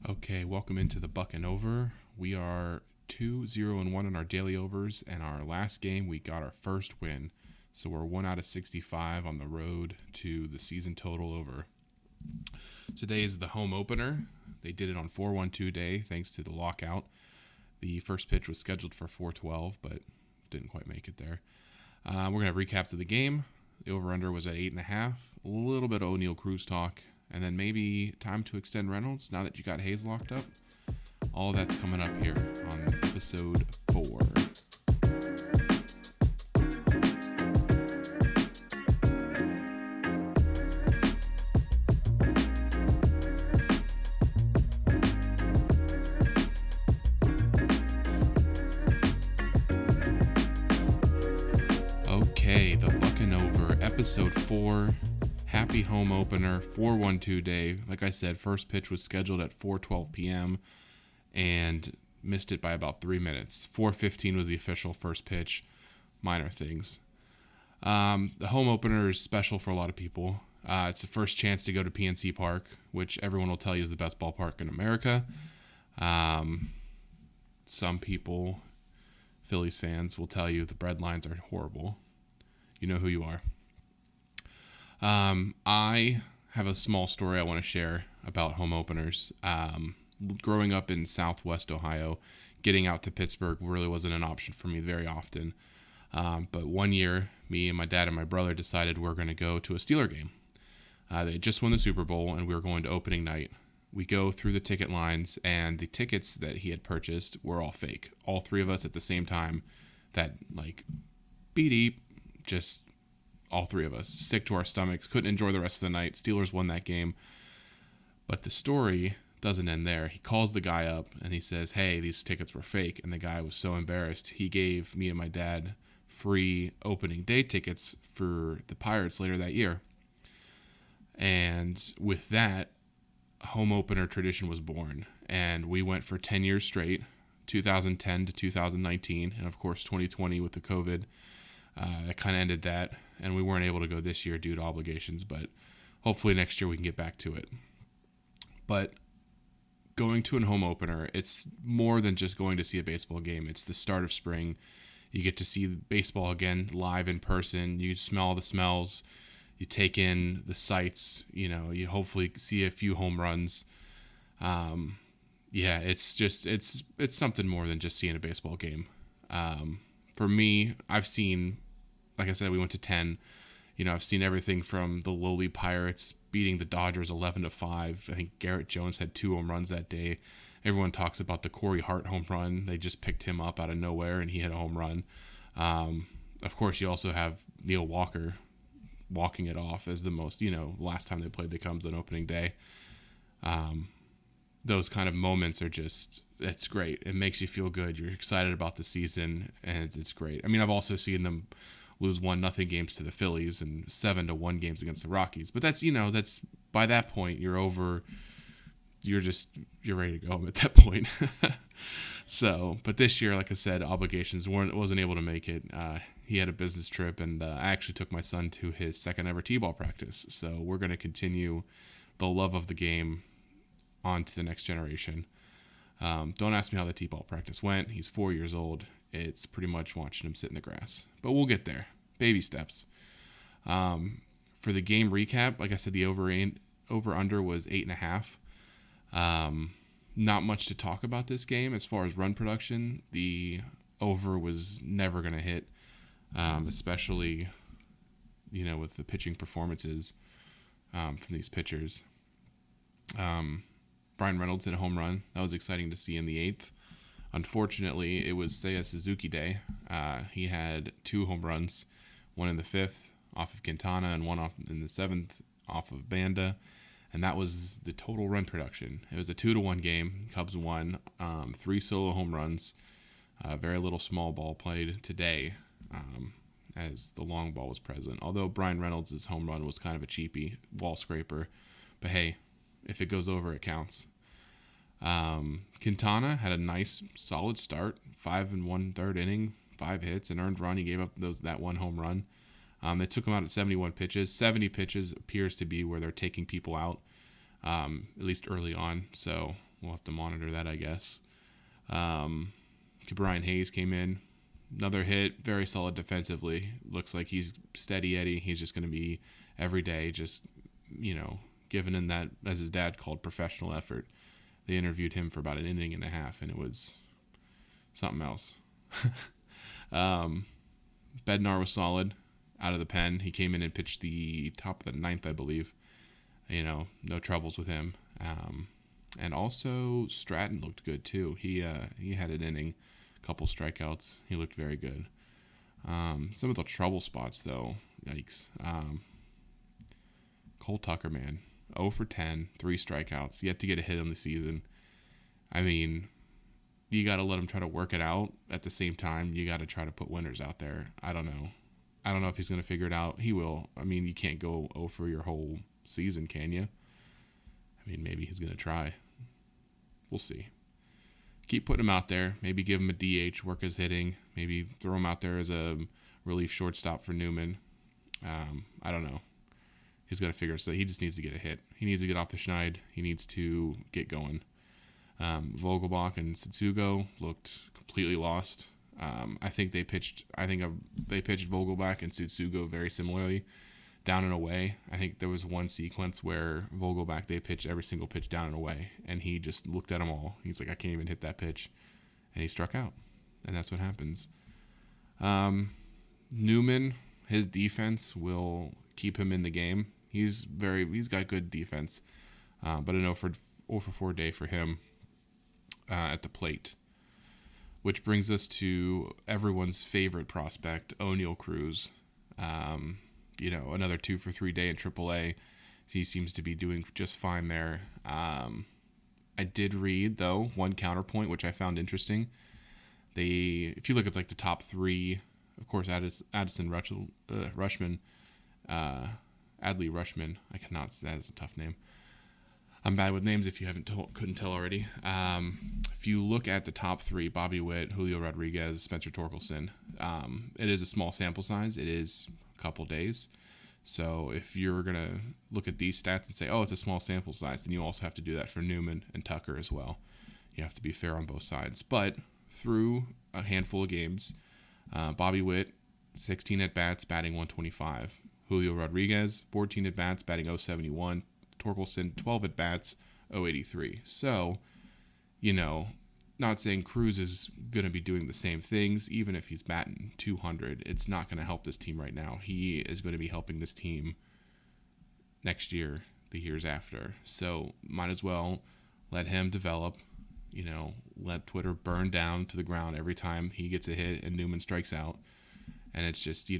Okay, welcome into the Bucnover. We are 2-0-1 in our daily overs, and our last game we got our first win. So we're 1 out of 65 on the road to the season total over. Today is the home opener. They did it on 4-1-2 day thanks to the lockout. The first pitch was scheduled for 4:12, but didn't quite make it there. We're going to have recaps of the game. The over-under was at 8.5. A little bit of O'Neal Cruz talk. And then maybe time to extend Reynolds now that you got Hayes locked up. All that's coming up here on episode 4. Okay, the Bucnover, episode 4. Happy home opener, 4-1-2 day. Like I said, first pitch was scheduled at 4:12 p.m. and missed it by about 3 minutes. 4:15 was the official first pitch. Minor things. The home opener is special for a lot of people. It's the first chance to go to PNC Park, which everyone will tell you is the best ballpark in America. Some people, Phillies fans, will tell you the bread lines are horrible. You know who you are. I have a small story I want to share about home openers. Growing up in Southwest Ohio, getting out to Pittsburgh really wasn't an option for me very often. But one year, me and my dad and my brother decided we're going to go to a Steeler game. They had just won the Super Bowl, and we were going to opening night. We go through the ticket lines, and the tickets that he had purchased were all fake. All three of us at the same time. That, beep, just all three of us, sick to our stomachs, couldn't enjoy the rest of the night. Steelers won that game. But the story doesn't end there. He calls the guy up and he says, hey, these tickets were fake. And the guy was so embarrassed, he gave me and my dad free opening day tickets for the Pirates later that year. And with that, a home opener tradition was born. And we went for 10 years straight, 2010 to 2019. And of course, 2020 with the COVID. That kind of ended that, and we weren't able to go this year due to obligations, but hopefully next year we can get back to it. But going to a home opener, it's more than just going to see a baseball game. It's the start of spring. You get to see baseball again live in person. You smell the smells. You take in the sights. You hopefully see a few home runs. It's something more than just seeing a baseball game. For me, I've seen, like I said, we went to 10. I've seen everything from the lowly Pirates beating the Dodgers 11-5. I think Garrett Jones had 2 home runs that day. Everyone talks about the Corey Hart home run. They just picked him up out of nowhere, and he had a home run. Of course, you also have Neil Walker walking it off as the most, last time they played the Cubs on opening day. Those kind of moments are just, it's great. It makes you feel good. You're excited about the season, and it's great. I mean, I've also seen them lose 1-0 games to the Phillies and 7-1 games against the Rockies. But that's by that point, you're over. You're ready to go home at that point. So, but this year, like I said, obligations wasn't able to make it. He had a business trip, and I actually took my son to his second ever T-ball practice. So we're going to continue the love of the game on to the next generation. Don't ask me how the T-ball practice went. He's 4 years old. It's pretty much watching him sit in the grass. But we'll get there. Baby steps. For the game recap, like I said, the over-under was 8.5. Not much to talk about this game as far as run production. The over was never going to hit, especially, with the pitching performances from these pitchers. Bryan Reynolds hit a home run. That was exciting to see in the 8th. Unfortunately, it was Seiya Suzuki day. He had 2 home runs, one in the 5th off of Quintana and one off in the 7th off of Banda, and that was the total run production. It was a 2-1 game. Cubs won. 3 solo home runs. Very little small ball played today, as the long ball was present. Although Bryan Reynolds' home run was kind of a cheapie wall scraper, but hey, if it goes over, it counts. Quintana had a nice, solid start. 5 1/3 inning, 5 hits, an earned run. He gave up that 1 home run. They took him out at 71 pitches. 70 pitches appears to be where they're taking people out, at least early on. So We'll have to monitor that, I guess. Brian Hayes came in. Another hit, very solid defensively. Looks like he's steady Eddie. He's just going to be every day, just, giving in that, as his dad called, professional effort. They interviewed him for about an inning and a half, and it was something else. Bednar was solid out of the pen. He came in and pitched the top of the ninth, I believe. No troubles with him. And also Stratton looked good too. He had an inning, a couple strikeouts. He looked very good. Some of the trouble spots though, yikes. Cole Tucker, man, 0 for 10, 3 strikeouts, yet to get a hit on the season. I mean, you got to let him try to work it out. At the same time, you got to try to put winners out there. I don't know if he's going to figure it out. He will. I mean, you can't go 0 for your whole season, can you? I mean, maybe he's going to try. We'll see. Keep putting him out there. Maybe give him a DH, work his hitting. Maybe throw him out there as a relief shortstop for Newman. I don't know. He's got to figure it. So he just needs to get a hit. He needs to get off the schneid. He needs to get going. Vogelbach and Satsugo looked completely lost. I think they pitched Vogelbach and Satsugo very similarly, down and away. I think there was one sequence where Vogelbach, they pitched every single pitch down and away, and he just looked at them all. He's like, I can't even hit that pitch, and he struck out, and that's what happens. Newman, his defense will keep him in the game. He's got good defense, but an 0 for 4 day for him at the plate. Which brings us to everyone's favorite prospect, O'Neal Cruz. Another 2 for 3 day in AAA. He seems to be doing just fine there. I did read, though, one counterpoint, which I found interesting. If you look at like the top 3, of course, Addison Rushman, Adley Rushman. That is a tough name. I'm bad with names if you couldn't tell already. If you look at the top 3, Bobby Witt, Julio Rodriguez, Spencer Torkelson, it is a small sample size. It is a couple days. So if you're going to look at these stats and say, oh, it's a small sample size, then you also have to do that for Newman and Tucker as well. You have to be fair on both sides. But through a handful of games, Bobby Witt, 16 at-bats, batting 125. Julio Rodriguez, 14 at-bats, batting 071. Torkelson, 12 at-bats, 083. So, not saying Cruz is going to be doing the same things, even if he's batting 200. It's not going to help this team right now. He is going to be helping this team next year, the years after. So, might as well let him develop, let Twitter burn down to the ground every time he gets a hit and Newman strikes out. And it's just,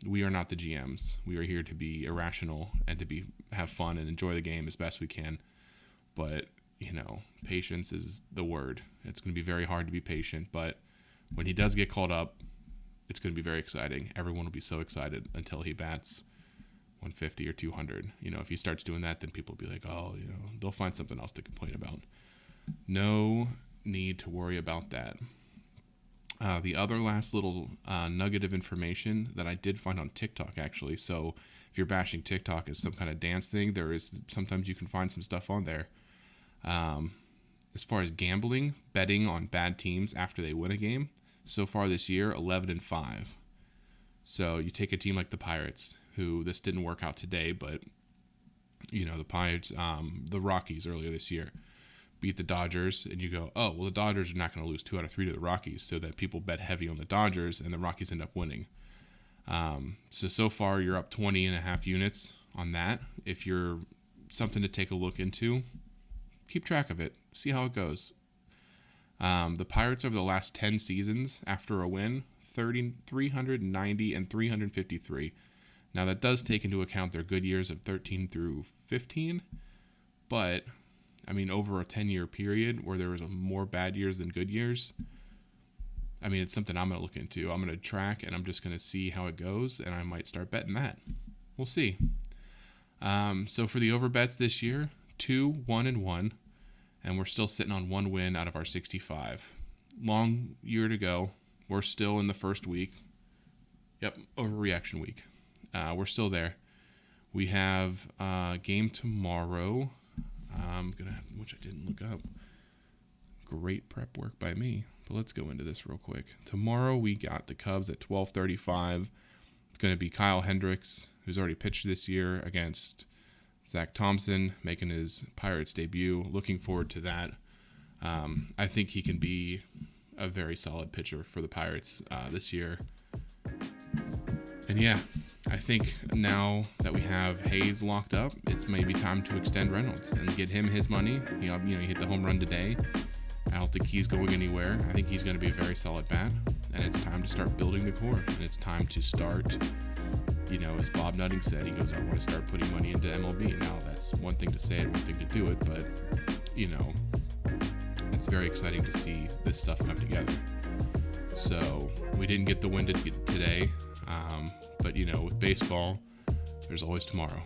we are not the GMs. We are here to be irrational and to have fun and enjoy the game as best we can. But, patience is the word. It's going to be very hard to be patient, but when he does get called up, it's going to be very exciting. Everyone will be so excited until he bats 150 or 200. If he starts doing that, then people will be like, oh, they'll find something else to complain about. No need to worry about that. The other last little nugget of information that I did find on TikTok, actually. So if you're bashing TikTok as some kind of dance thing, sometimes you can find some stuff on there. As far as gambling, betting on bad teams after they win a game, so far this year, 11-5. So you take a team like the Pirates, who this didn't work out today, but the Pirates, the Rockies earlier this year, beat the Dodgers, and you go, oh, well, the Dodgers are not going to lose 2 out of 3 to the Rockies, so that people bet heavy on the Dodgers, and the Rockies end up winning. So far, you're up 20.5 units on that. If you're something to take a look into, keep track of it. See how it goes. The Pirates over the last 10 seasons, after a win, 390 and 353. Now, that does take into account their good years of 13 through 15, but over a 10-year period where there was more bad years than good years, it's something I'm going to look into. I'm going to track, and I'm just going to see how it goes, and I might start betting that. We'll see. So for the over bets this year, 2, 1, and 1, and we're still sitting on 1 win out of our 65. Long year to go. We're still in the first week. Yep, overreaction week. We're still there. We have a game tomorrow. Which I didn't look up. great prep work by me. But let's go into this real quick. Tomorrow we got the Cubs at 12:35. It's going to be Kyle Hendricks, who's already pitched this year, against Zach Thompson, making his Pirates debut. Looking forward to that. I think he can be a very solid pitcher for the Pirates this year. And yeah, I think now that we have Hayes locked up, it's maybe time to extend Reynolds and get him his money. He hit the home run today. I don't think he's going anywhere. I think he's going to be a very solid bat, and it's time to start building the core. And it's time to start, as Bob Nutting said, he goes, I want to start putting money into MLB. Now, that's one thing to say and one thing to do it, but, it's very exciting to see this stuff come together. So, we didn't get the win today, but, with baseball, there's always tomorrow.